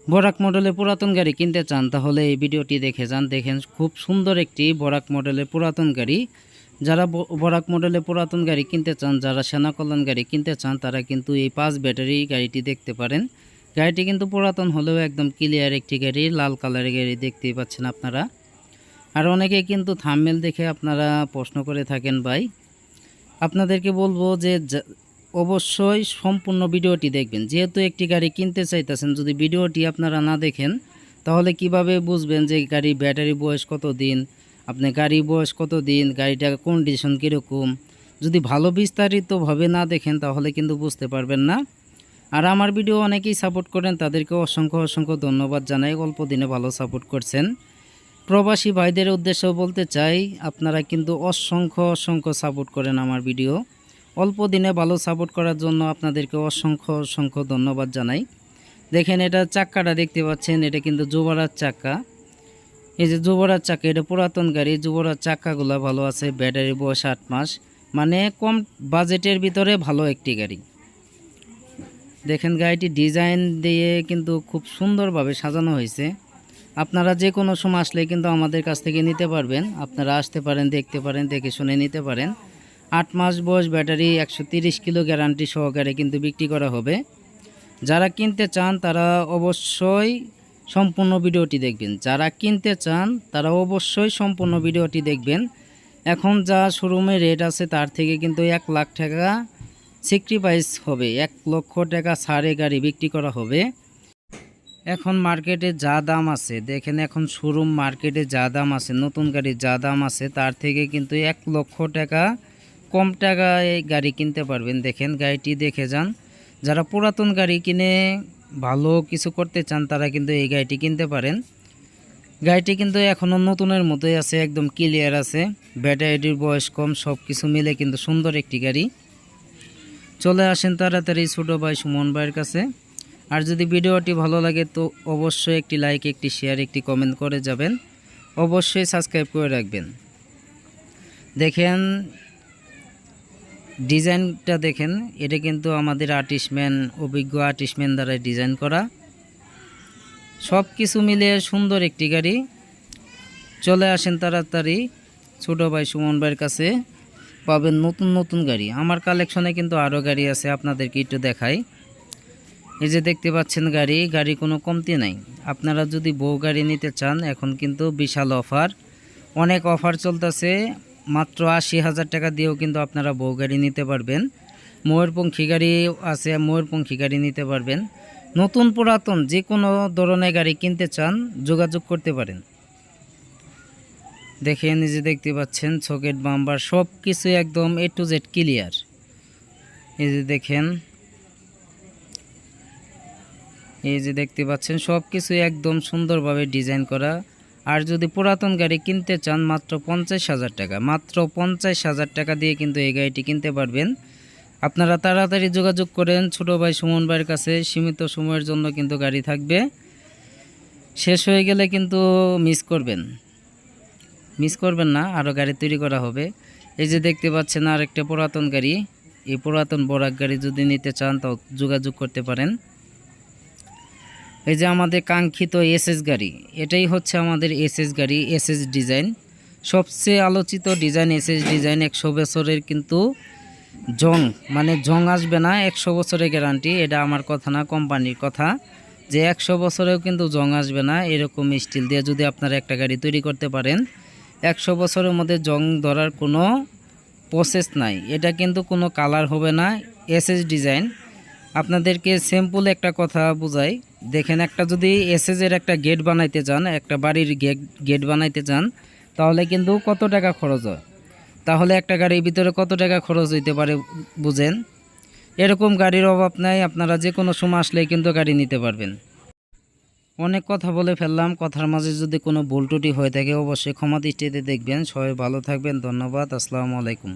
বরাক মডেলের পুরাতন গাড়ি কিনতে চান তাহলে এই ভিডিওটি দেখে যান। দেখেন খুব সুন্দর একটি বরাক মডেলের পুরাতন গাড়ি। যারা বরাক মডেলের পুরাতন গাড়ি কিনতে চান, যারা সেনা কল্যাণ গাড়ি কিনতে চান, তারা কিন্তু এই 5 ব্যাটারি গাড়িটি দেখতে পারেন। গাড়িটি কিন্তু পুরাতন হলেও একদম ক্লিয়ার একটি গাড়ি, লাল কালারের গাড়ি দেখতেই পাচ্ছেন আপনারা। আর অনেকে কিন্তু থাম্বনেল দেখে আপনারা প্রশ্ন করে থাকেন ভাই। আপনাদেরকে বলবো যে অবশ্যই সম্পূর্ণ ভিডিওটি দেখবেন। যেহেতু একটি গাড়ি কিনতে চাইতেছেন, যদি ভিডিওটি আপনারা না দেখেন তাহলে কিভাবে বুঝবেন যে গাড়ি ব্যাটারি বয়স কত দিন, আপনি গাড়ি বয়স কত দিন, গাড়িটার কন্ডিশন কীরকম। যদি ভালো বিস্তারিতভাবে না দেখেন তাহলে কিন্তু বুঝতে পারবেন না। আর আমার ভিডিও অনেকেই সাপোর্ট করেন, তাদেরকে অসংখ্য অসংখ্য ধন্যবাদ জানাই। অল্প দিনে ভালো সাপোর্ট করছেন। প্রবাসী ভাইদের উদ্দেশ্যেও বলতে চাই, আপনারা কিন্তু অসংখ্য অসংখ্য সাপোর্ট করেন আমার ভিডিও। অল্প দিনে ভালো সাপোর্ট করার জন্য আপনাদেরকে অসংখ্য অসংখ্য ধন্যবাদ জানাই। দেখেন এটা চাক্কাটা দেখতে পাচ্ছেন, এটা কিন্তু যুবরাজ চাক্কা। এই যে যুবরাজ চাক্কা, এটা পুরাতন গাড়ি। যুবরাজ চাক্কাগুলো ভালো আছে, ব্যাটারি বয়স 8 মাস, মানে কম বাজেটের ভিতরে ভালো একটি গাড়ি। দেখেন গাড়িটি ডিজাইন দিয়ে কিন্তু খুব সুন্দরভাবে সাজানো হয়েছে। আপনারা যে কোনো সময় আসলে কিন্তু আমাদের কাছ থেকে নিতে পারবেন। আপনারা আসতে পারেন, দেখতে পারেন, দেখে শুনে নিতে পারেন। 8 মাস বয়স, ব্যাটারি 130 কিলো গ্যারান্টি সহকারে কিন্তু বিক্রি করা হবে। যারা কিনতে চান তারা অবশ্যই সম্পূর্ণ ভিডিওটি দেখবেন। যারা কিনতে চান তারা অবশ্যই সম্পূর্ণ ভিডিওটি দেখবেন। এখন যা শোরুমে রেট আছে তার থেকে কিন্তু 1 লাখ টাকা স্যাক্রিফাইস হবে, 1 লক্ষ টাকা ছাড়ে গাড়ি বিক্রি করা হবে। এখন মার্কেটে যা দাম আছে, দেখেন এখন শোরুম মার্কেটে যা দাম আছে, নতুন গাড়ির যা দাম আছে তার থেকে কিন্তু 1 লক্ষ টাকা কম টাকায় গাড়ি কিনতে পারবেন। দেখেন গাড়িটি দেখে যান। যারা পুরাতন গাড়ি কিনে ভালো কিছু করতে চান তারা কিন্তু এই গাড়িটি কিনতে পারেন। গাড়িটি কিন্তু এখনও নতুনের মতোই আছে, একদম ক্লিয়ার আছে। ব্যাটারির বয়স কম, সব কিছু মিলে কিন্তু সুন্দর একটি গাড়ি। চলে আসেন তাড়াতাড়ি ছোটো ভাই সুমন ভাইয়ের কাছে। আর যদি ভিডিওটি ভালো লাগে তো অবশ্যই একটি লাইক, একটি শেয়ার, একটি কমেন্ট করে যাবেন। অবশ্যই সাবস্ক্রাইব করে রাখবেন। দেখেন ডিজাইনটা দেখেন, এটা কিন্তু আমাদের আর্টিস্টম্যান, অভিজ্ঞ আর্টিস্টম্যান দ্বারা ডিজাইন করা। সব কিছু মিলিয়ে সুন্দর একটি গাড়ি। চলে আসেন তাড়াতাড়ি ছোটো ভাই সুমন ভাইয়ের কাছে, পাবেন নতুন নতুন গাড়ি। আমার কালেকশনে কিন্তু আরও গাড়ি আছে, আপনাদেরকে একটু দেখাই। এই যে দেখতে পাচ্ছেন গাড়ি কোনো কমতি নাই। আপনারা যদি বউ গাড়ি নিতে চান এখন কিন্তু বিশাল অফার, অনেক অফার চলতেছে। মাত্র 80,000 টাকা দিয়েও কিন্তু আপনারা বউ গাড়ি নিতে পারবেন। ময়ূরপঙ্খী গাড়ি আছে, ময়ূরপঙ্খী গাড়ি নিতে পারবেন। নতুন পুরাতন যে কোনো ধরনের গাড়ি কিনতে চান যোগাযোগ করতে পারেন। দেখেন এই যে দেখতে পাচ্ছেন সকেট বাম্পার সব কিছু একদম A to Z ক্লিয়ার। এই যে দেখেন, এই যে দেখতে পাচ্ছেন সব কিছু একদম সুন্দরভাবে ডিজাইন করা। আর যদি পুরাতন গাড়ি কিনতে চান মাত্র 50,000 টাকা, মাত্র 50,000 টাকা দিয়ে কিন্তু এই গাড়িটি কিনতে পারবেন। আপনারা তাড়াতাড়ি যোগাযোগ করেন ছোটো ভাই সুমন ভাইয়ের কাছে। সীমিত সময়ের জন্য কিন্তু গাড়ি থাকবে, শেষ হয়ে গেলে কিন্তু মিস করবেন না, আরও গাড়ি তৈরি করা হবে। এই যে দেখতে পাচ্ছেন আর একটা পুরাতন গাড়ি। এই পুরাতন বরাক গাড়ি যদি নিতে চান তাও যোগাযোগ করতে পারেন। এই যে আমাদের কাঙ্ক্ষিত এসএস গাড়ি, এটাই হচ্ছে আমাদের এসএস গাড়ি, এসএস ডিজাইন। সবচেয়ে আলোচিত ডিজাইন এসএস ডিজাইন। 100 বছরের কিন্তু জং আসবে না, 100 বছরের গ্যারান্টি। এটা আমার কথা না, কোম্পানির কথা, যে 100 বছরেও কিন্তু জং আসবে না। এরকম স্টিল দিয়ে যদি আপনারা একটা গাড়ি তৈরি করতে পারেন, 100 বছরের মধ্যে জং ধরার কোনো প্রসেস নাই। এটা কিন্তু কোনো কালার হবে না, এসএস ডিজাইন। আপনাদেরকে সিম্পল একটা কথা বুঝাই। দেখেন একটা যদি এসএসের একটা গেট বানাইতে চান, একটা বাড়ির গেট বানাইতে চান, তাহলে কিন্তু কত টাকা খরচ হয়, তাহলে একটা গাড়ির ভিতরে কত টাকা খরচ হইতে পারে বুঝেন। এরকম গাড়ির অভাব নাই, আপনারা যে কোনো সময় আসলেই কিন্তু গাড়ি নিতে পারবেন। অনেক কথা বলে ফেললাম, কথার মাঝে যদি কোনো ভুল ত্রুটি হয়ে থাকে অবশ্যই ক্ষমা দৃষ্টিতে দেখবেন। সবাই ভালো থাকবেন, ধন্যবাদ, আসসালামু আলাইকুম।